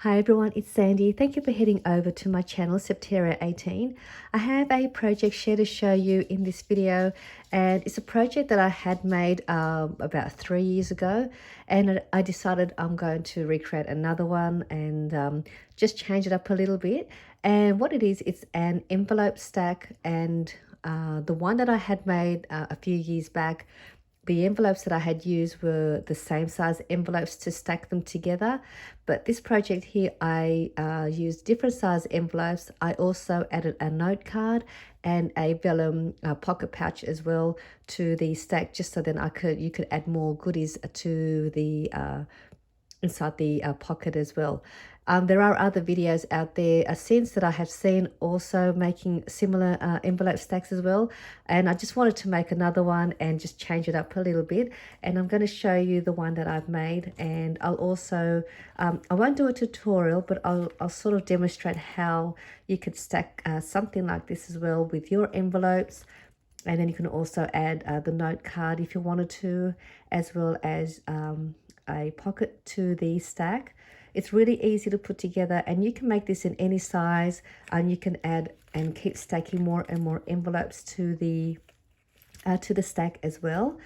Hi everyone, it's Sandy. Thank you for heading over to my channel, Septeria 18. I have a project share to show you in this video, and it's a project that I had made about 3 years ago, and I decided I'm going to recreate another one and just change it up a little bit. And what it is, it's an envelope stack, and the one that I had made a few years back, the envelopes that I had used were the same size envelopes to stack them together. But this project here, I used different size envelopes. I also added a note card and a vellum pocket pouch as well to the stack, just so then you could add more goodies to the inside the pocket as well. There are other videos out there since that I have seen also making similar envelope stacks as well, and I just wanted to make another one and just change it up a little bit. And I'm going to show you the one that I've made, and I'll also I won't do a tutorial, but I'll sort of demonstrate how you could stack something like this as well with your envelopes. And then you can also add the note card if you wanted to, as well as a pocket to the stack. It's really easy to put together, and you can make this in any size, and you can add and keep stacking more and more envelopes to the stack as well.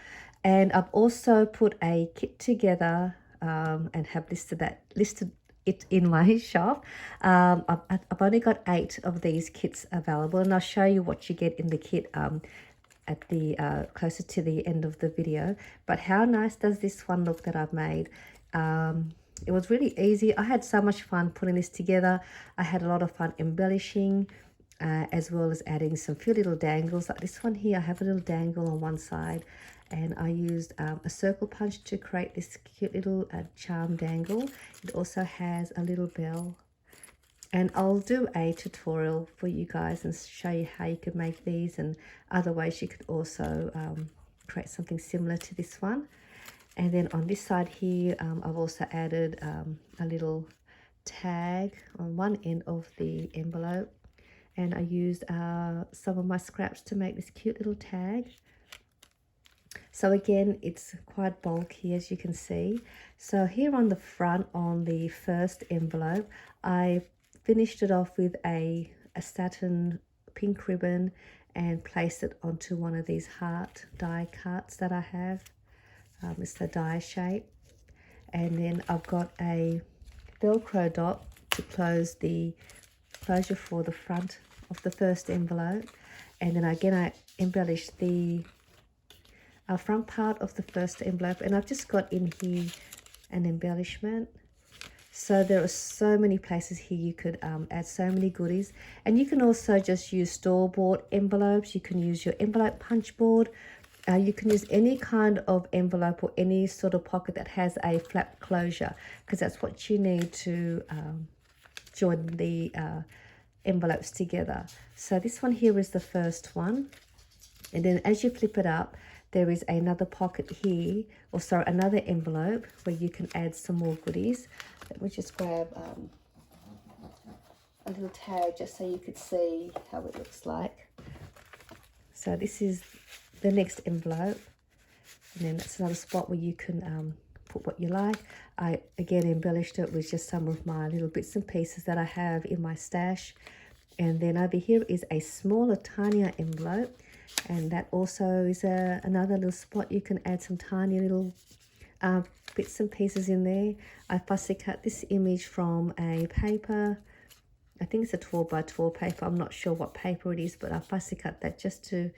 And I've also put a kit together and have listed it in my shop. I've only got 8 of these kits available, and I'll show you what you get in the kit at the closer to the end of the video. But how nice does this one look that I've made? It was really easy. I had so much fun putting this together. I had a lot of fun embellishing, as well as adding some few little dangles. Like this one here, I have a little dangle on one side, and I used a circle punch to create this cute little charm dangle. It also has a little bell, and I'll do a tutorial for you guys and show you how you could make these, and other ways you could also create something similar to this one. And then on this side here, I've also added a little tag on one end of the envelope, and I used some of my scraps to make this cute little tag. So again, it's quite bulky, as you can see. So here on the front, on the first envelope, I finished it off with a satin pink ribbon and placed it onto one of these heart die cuts that I have. It's the die shape. And then I've got a Velcro dot to close the closure for the front of the first envelope. And then again, I embellished the front part of the first envelope, and I've just got in here an embellishment. So there are so many places here you could add so many goodies. And you can also just use store-bought envelopes. You can use your envelope punch board. You can use any kind of envelope or any sort of pocket that has a flap closure, because that's what you need to join the envelopes together. So this one here is the first one, and then as you flip it up, there is another pocket here, or sorry, another envelope where you can add some more goodies. Let me just grab a little tag just so you could see how it looks like. So this is the next envelope, and then that's another spot where you can put what you like. I again embellished it with just some of my little bits and pieces that I have in my stash. And then over here is a smaller, tinier envelope, and that also is another little spot you can add some tiny little bits and pieces in there. I fussy cut this image from a paper. I think it's a 12 by 12 paper. I'm not sure what paper it is, but I fussy cut that just to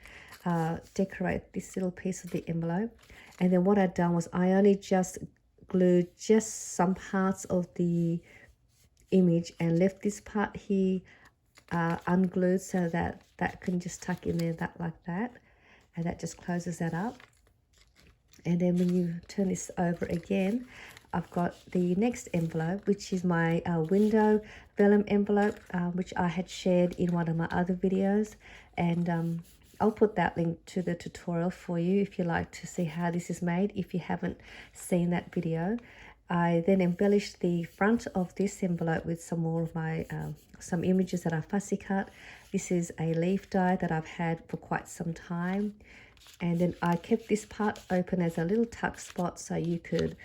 decorate this little piece of the envelope. And then what I'd done was I only just glued just some parts of the image and left this part here unglued, so that can just tuck in there like that, and that just closes that up. And then when you turn this over again, I've got the next envelope, which is my window vellum envelope, which I had shared in one of my other videos, and I'll put that link to the tutorial for you if you like to see how this is made, if you haven't seen that video. I then embellished the front of this envelope with some more of my some images that I fussy cut. This is a leaf die that I've had for quite some time, and then I kept this part open as a little tuck spot, so you could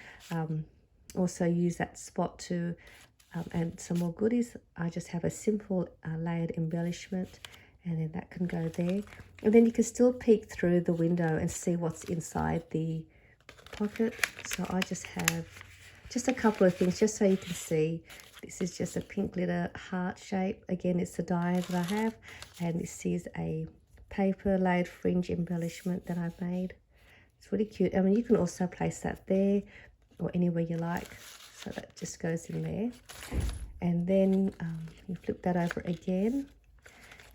also use that spot to and some more goodies. I just have a simple layered embellishment, and then that can go there. And then you can still peek through the window and see what's inside the pocket. So I just have just a couple of things just so you can see. This is just a pink glitter heart shape. Again, it's the die that I have, and this is a paper layered fringe embellishment that I've made. It's really cute. I mean, you can also place that there or anywhere you like. So that just goes in there. And then you flip that over again.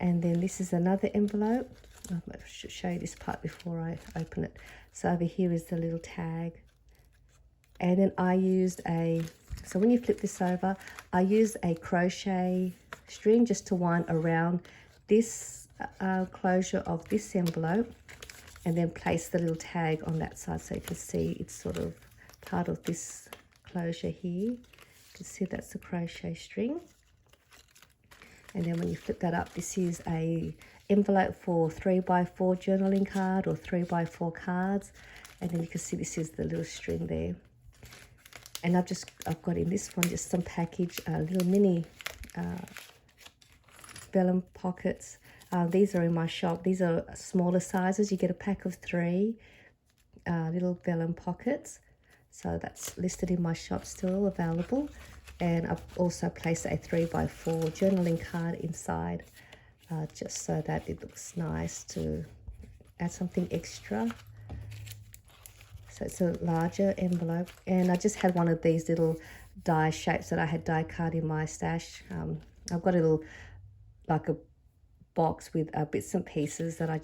And then this is another envelope. I should show you this part before I open it. So over here is the little tag. And then I used so when you flip this over, I used a crochet string just to wind around this closure of this envelope, and then place the little tag on that side so you can see it's sort of part of this closure here. You can see that's the crochet string. And then when you flip that up, this is a envelope for 3x4 journaling card or 3x4 cards. And then you can see this is the little string there. And I've got in this one just some package, little mini vellum pockets. These are in my shop. These are smaller sizes. You get a pack of 3 little vellum pockets. So that's listed in my shop, still available. And I've also placed a 3x4 journaling card inside, just so that it looks nice to add something extra. So it's a larger envelope, and I just had one of these little die shapes that I had die cut in my stash. I've got a little, like a box with bits and pieces that I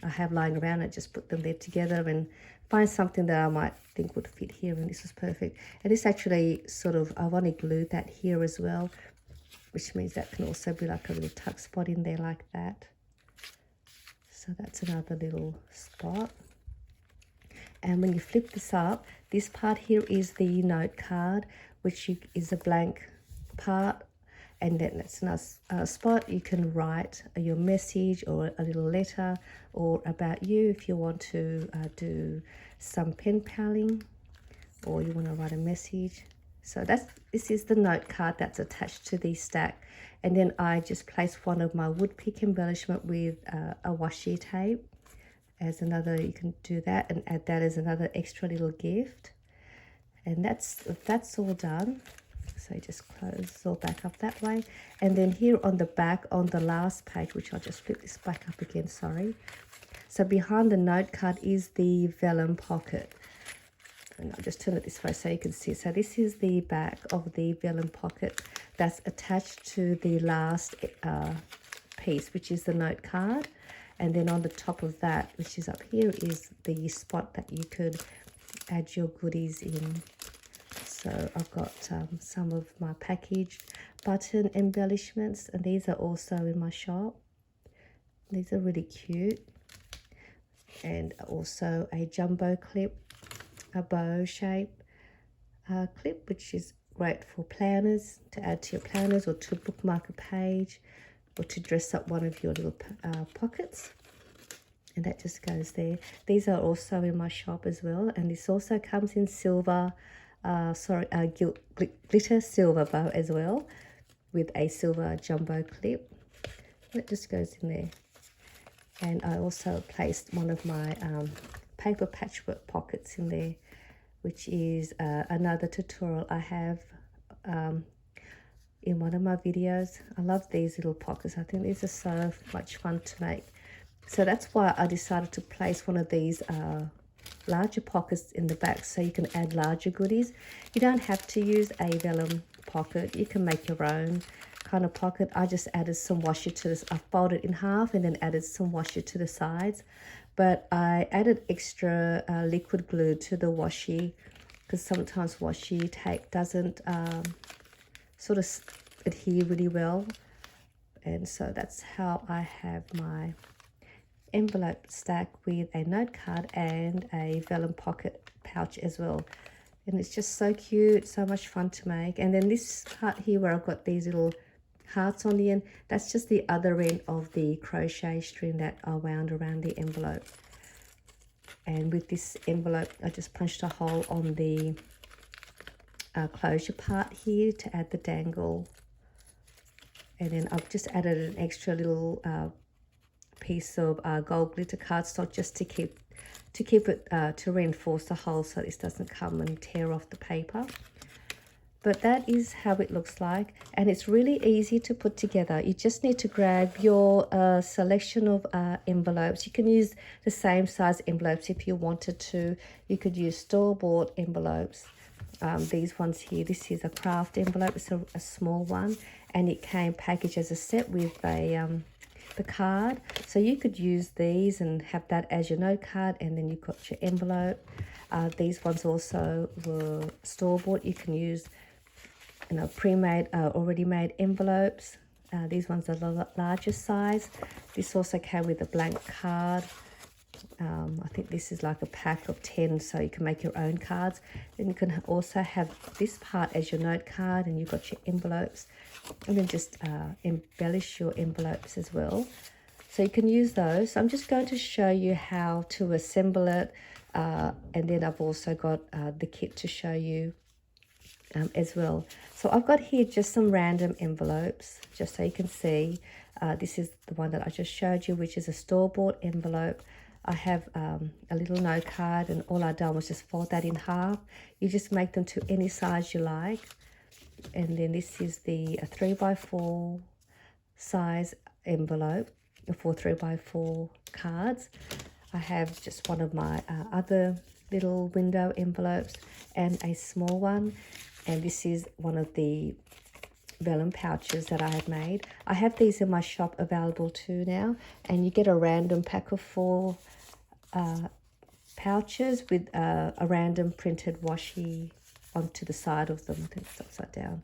have lying around. I just put them there together and find something that I might think would fit here, and this was perfect. And this actually I've only glued that here as well, which means that can also be like a little tuck spot in there like that. So that's another little spot. And when you flip this up, this part here is the note card, which is a blank part. And then that's another spot. You can write your message or a little letter or about you if you want to do some pen paling, or you want to write a message. So this is the note card that's attached to the stack. And then I just placed one of my wood pick embellishment with a washi tape as another. You can do that and add that as another extra little gift. And that's all done. So just close all back up that way. And then here on the back, on the last page, which I'll just flip this back up again, sorry. So behind the note card is the vellum pocket. And I'll just turn it this way so you can see. So this is the back of the vellum pocket that's attached to the last piece, which is the note card. And then on the top of that, which is up here, is the spot that you could add your goodies in. So I've got some of my packaged button embellishments, and these are also in my shop. These are really cute. And also a jumbo clip, a bow shape clip, which is great for planners, to add to your planners or to bookmark a page or to dress up one of your little pockets. And that just goes there. These are also in my shop as well, and this also comes in silver, glitter silver bow as well, with a silver jumbo clip. That just goes in there. And I also placed one of my paper patchwork pockets in there, which is another tutorial I have in one of my videos. I love these little pockets. I think these are so much fun to make. So that's why I decided to place one of these larger pockets in the back, so you can add larger goodies. You don't have to use a vellum pocket. You can make your own kind of pocket. I just added some washi to this. I folded in half and then added some washi to the sides. But I added extra liquid glue to the washi, because sometimes washi tape doesn't sort of adhere really well. And so that's how I have my envelope stack with a note card and a vellum pocket pouch as well. And it's just so cute, so much fun to make. And then this part here where I've got these little hearts on the end, that's just the other end of the crochet string that I wound around the envelope. And with this envelope, I just punched a hole on the closure part here to add the dangle. And then I've just added an extra little piece of gold glitter cardstock just to keep it to reinforce the hole so this doesn't come and tear off the paper. But that is how it looks like, and it's really easy to put together. You just need to grab your selection of envelopes. You can use the same size envelopes if you wanted to. You could use store-bought envelopes. These ones here, this is a craft envelope. It's a small one, and it came packaged as a set with the card. So you could use these and have that as your note card, and then you've got your envelope. These ones also were store-bought. You can use pre-made, already made envelopes. These ones are the larger size. This also came with a blank card. I think this is like a pack of 10, so you can make your own cards. Then you can also have this part as your note card, and you've got your envelopes, and then just embellish your envelopes as well. So you can use those. I'm just going to show you how to assemble it, and then I've also got the kit to show you as well. So I've got here just some random envelopes, just so you can see. This is the one that I just showed you, which is a store-bought envelope. I have a little note card, and all I've done was just fold that in half. You just make them to any size you like. And then this is the 3x4 size envelope for 3x4 cards. I have just one of my other little window envelopes and a small one. And this is one of the vellum pouches that I have made. I have these in my shop available too now, and you get a random pack of 4 pouches with a random printed washi onto the side of them. I think it's upside down.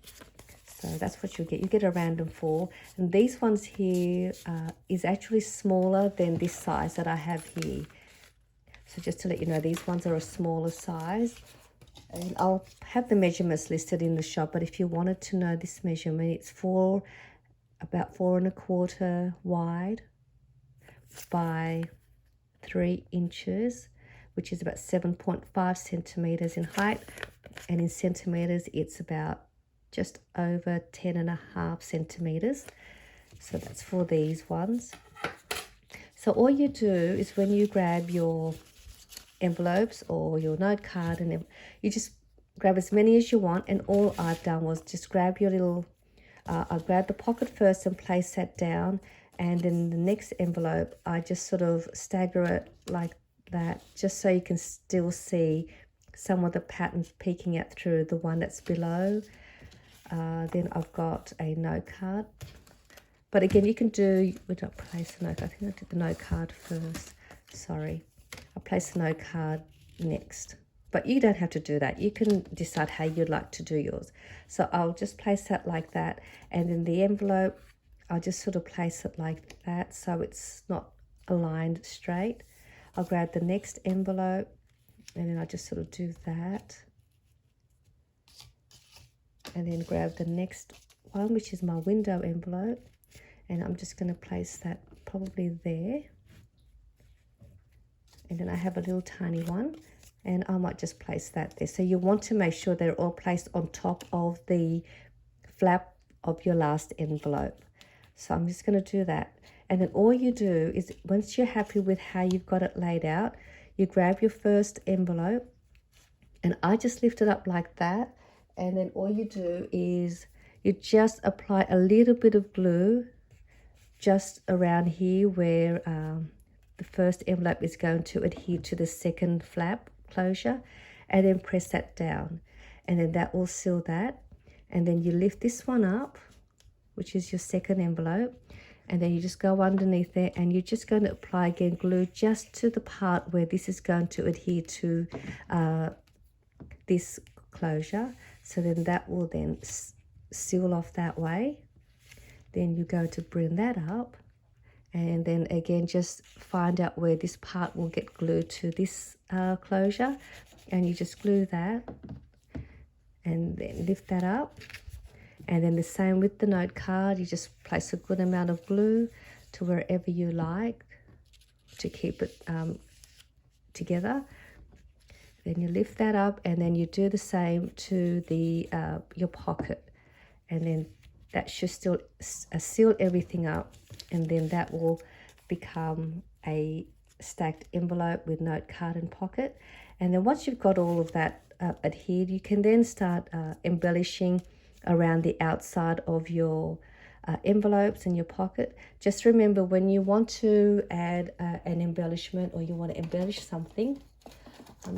So that's what you get. You get a random 4. And these ones here is actually smaller than this size that I have here. So just to let you know, these ones are a smaller size. And I'll have the measurements listed in the shop, but if you wanted to know this measurement, it's about 4 1/4 wide by 3 inches, which is about 7.5 centimeters in height, and in centimeters it's about just over 10.5 centimeters. So that's for these ones. So all you do is when you grab your envelopes or your note card, and you just grab as many as you want, and all I've done was just grab your little I grab the pocket first and place that down, and then the next envelope I just sort of stagger it like that, just so you can still see some of the patterns peeking out through the one that's below. Then I've got a note card, but again you can do, we don't place the note, I think I did the note card first, sorry. I'll place the note card next, but you don't have to do that. You can decide how you'd like to do yours. So I'll just place that like that, and then the envelope, I'll just sort of place it like that so it's not aligned straight. I'll grab the next envelope, and then I just sort of do that, and then grab the next one, which is my window envelope, and I'm just going to place that probably there. And then I have a little tiny one, and I might just place that there. So you want to make sure they're all placed on top of the flap of your last envelope. So I'm just going to do that. And then all you do is, once you're happy with how you've got it laid out, you grab your first envelope, and I just lift it up like that. And then all you do is you just apply a little bit of glue just around here where the first envelope is going to adhere to the second flap closure, and then press that down, and then that will seal that. And then you lift this one up, which is your second envelope, and then you just go underneath there, and you're just going to apply again glue just to the part where this is going to adhere to this closure. So then that will then seal off that way. Then you go to bring that up, and then again just find out where this part will get glued to this closure, and you just glue that, and then lift that up. And then the same with the note card, you just place a good amount of glue to wherever you like to keep it together. Then you lift that up, and then you do the same to the your pocket, and then that should still seal everything up, and then that will become a stacked envelope with note card and pocket. And then once you've got all of that adhered, you can then start embellishing around the outside of your envelopes and your pocket. Just remember, when you want to add an embellishment, or you want to embellish something,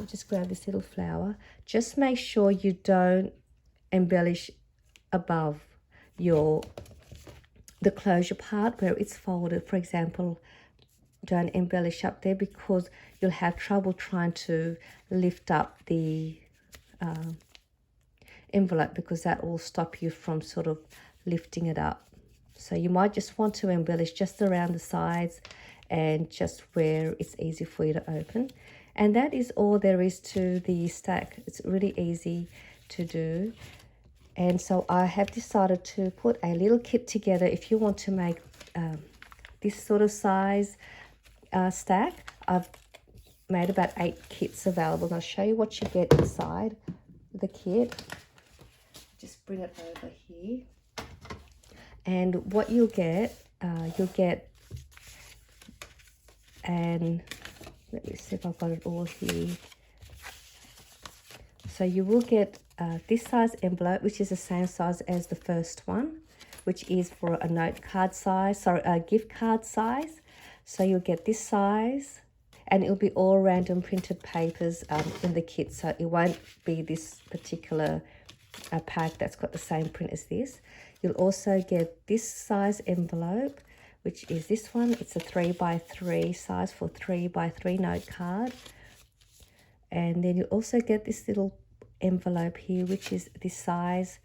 just grab this little flower. Just make sure you don't embellish above the closure part where it's folded. For example, don't embellish up there, because you'll have trouble trying to lift up the envelope, because that will stop you from sort of lifting it up. So you might just want to embellish just around the sides and just where it's easy for you to open. And that is all there is to the stack. It's really easy to do. And so I have decided to put a little kit together. If you want to make this sort of size stack, I've made about 8 kits available. And I'll show you what you get inside the kit. Just bring it over here. And what you'll get, and let me see if I've got it all here. So you will get this size envelope, which is the same size as the first one, which is for a note card size, sorry, a gift card size. So you'll get this size, and it'll be all random printed papers in the kit. So it won't be this particular pack that's got the same print as this. You'll also get this size envelope, which is this one. It's a 3x3 size for 3x3 note card. And then you also get this little envelope here, which is this size,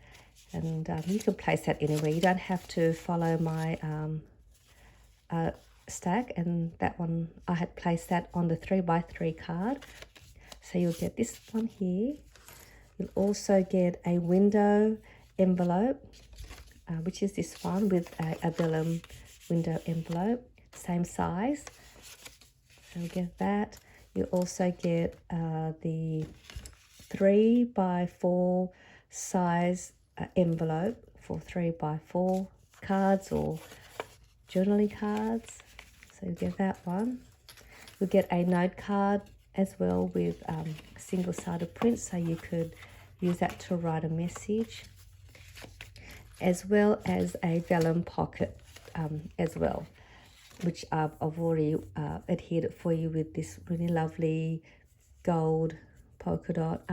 and you can place that anywhere. You don't have to follow my stack, and that one I had placed that on the 3x3 card. So you'll get this one here. You'll also get a window envelope, which is this one with a Vellum window envelope, same size. So you get that. You also get the 3x4 size envelope for 3x4 cards or journaling cards. So you get that one. You'll get a note card as well with single-sided print, so you could use that to write a message, as well as a vellum pocket as well, which I've already adhered it for you with this really lovely gold polka dot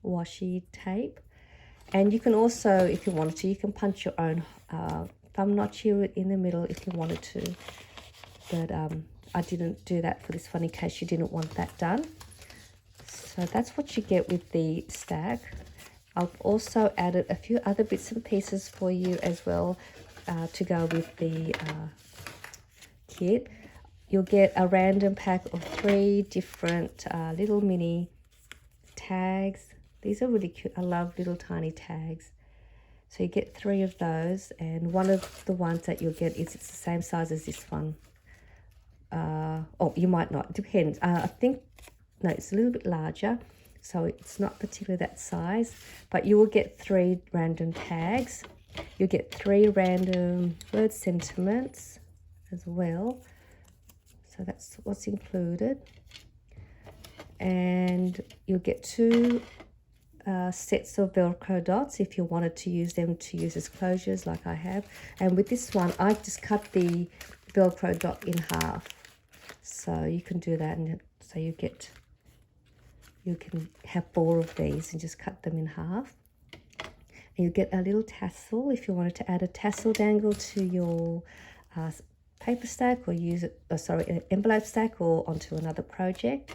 washi tape. And you can also, if you wanted to, you can punch your own thumb notch here in the middle if you wanted to, but I didn't do that for this one in case you didn't want that done. So that's what you get with the stack. I've also added a few other bits and pieces for you as well to go with the kit. You'll get a random pack of 3 different little mini tags. These are really cute. I love little tiny tags. So you get 3 of those, and one of the ones that you'll get is it's the same size as this one. Oh, you might not, depends. I think, no, it's a little bit larger, so it's not particularly that size, but you will get 3 random tags. You'll get 3 random word sentiments as well. So that's what's included. And you'll get 2 sets of Velcro dots if you wanted to use them to use as closures like I have. And with this one, I just cut the Velcro dot in half. So you can do that, and so you can have 4 of these and just cut them in half. And you get a little tassel if you wanted to add a tassel dangle to your paper stack, or use it, an envelope stack, or onto another project.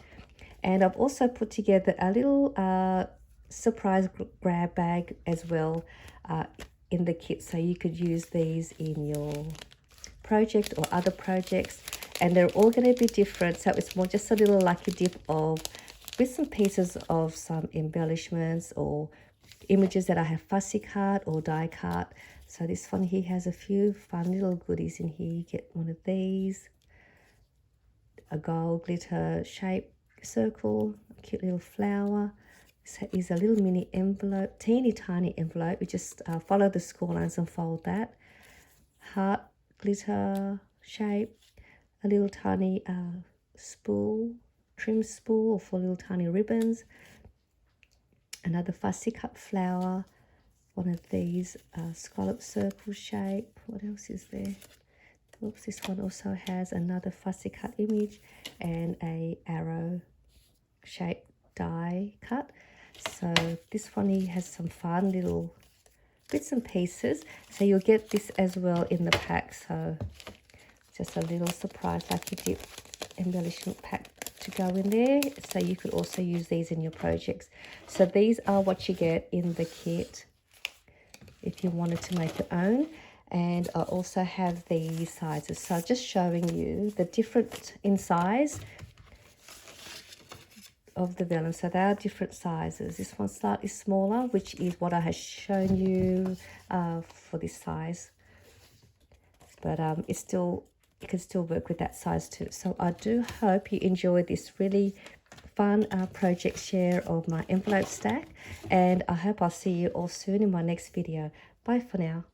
And I've also put together a little surprise grab bag as well in the kit, so you could use these in your project or other projects, and they're all going to be different. So it's more just a little lucky dip of bits and pieces of some embellishments or images that I have fussy cut or die cut. So this one here has a few fun little goodies in here. You get one of these, a gold glitter shape circle, a cute little flower. This is a little mini envelope, teeny tiny envelope. We just follow the score lines and fold that. Heart glitter shape, a little tiny spool, trim spool for little tiny ribbons, another fussy cut flower, one of these scallop circle shape. What else is there? Oops, this one also has another fussy cut image and a arrow shape die cut. So this one here has some fun little bits and pieces. So you'll get this as well in the pack. So just a little surprise like you did embellishment pack to go in there. So you could also use these in your projects. So these are what you get in the kit if you wanted to make your own. And I also have these sizes. So just showing you the different in size of the vellum. So they are different sizes. This one's slightly smaller, which is what I have shown you for this size. But it's still, you can still work with that size too. So I do hope you enjoyed this really fun project share of my envelope stack. And I hope I'll see you all soon in my next video. Bye for now.